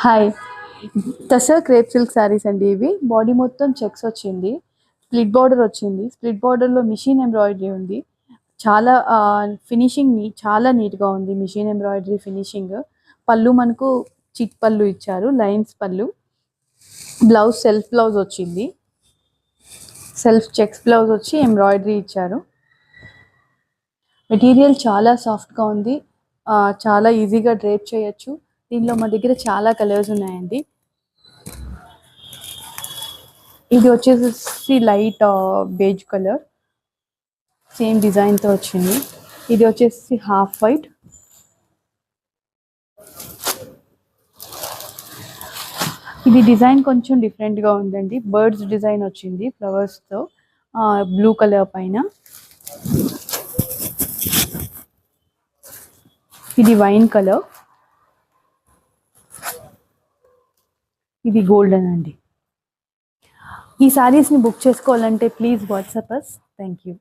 Hi. Tussar crepe silk saris అండి ఇవి. Body మొత్తం చెక్స్ వచ్చింది. స్ప్లిట్ బార్డర్ వచ్చింది. స్ప్లిట్ బార్డర్లో మిషన్ ఎంబ్రాయిడరీ ఉంది. చాలా ఫినిషింగ్ చాలా నీట్గా ఉంది. Machine embroidery finishing. పళ్ళు మనకు చిట్ పళ్ళు ఇచ్చారు, లైన్స్ పళ్ళు. బ్లౌజ్ సెల్ఫ్ బ్లౌజ్ వచ్చింది. సెల్ఫ్ చెక్స్ బ్లౌజ్ వచ్చి ఎంబ్రాయిడరీ ఇచ్చారు. మెటీరియల్ చాలా సాఫ్ట్గా ఉంది. చాలా ఈజీగా డ్రేప్ చేయొచ్చు. దీనిలో మా దగ్గర చాలా కలర్స్ ఉన్నాయండి. ఇది వచ్చేసి లైట్ బేజ్ కలర్, సేమ్ డిజైన్తో వచ్చింది. ఇది వచ్చేసి హాఫ్ వైట్. ఇది డిజైన్ కొంచెం డిఫరెంట్గా ఉందండి. బర్డ్స్ డిజైన్ వచ్చింది ఫ్లవర్స్తో, బ్లూ కలర్ పైన. ఇది వైన్ కలర్, ఇది గోల్డెన్ అండి. ఈ శారీస్ని బుక్ చేసుకోవాలంటే please WhatsApp us. Thank you.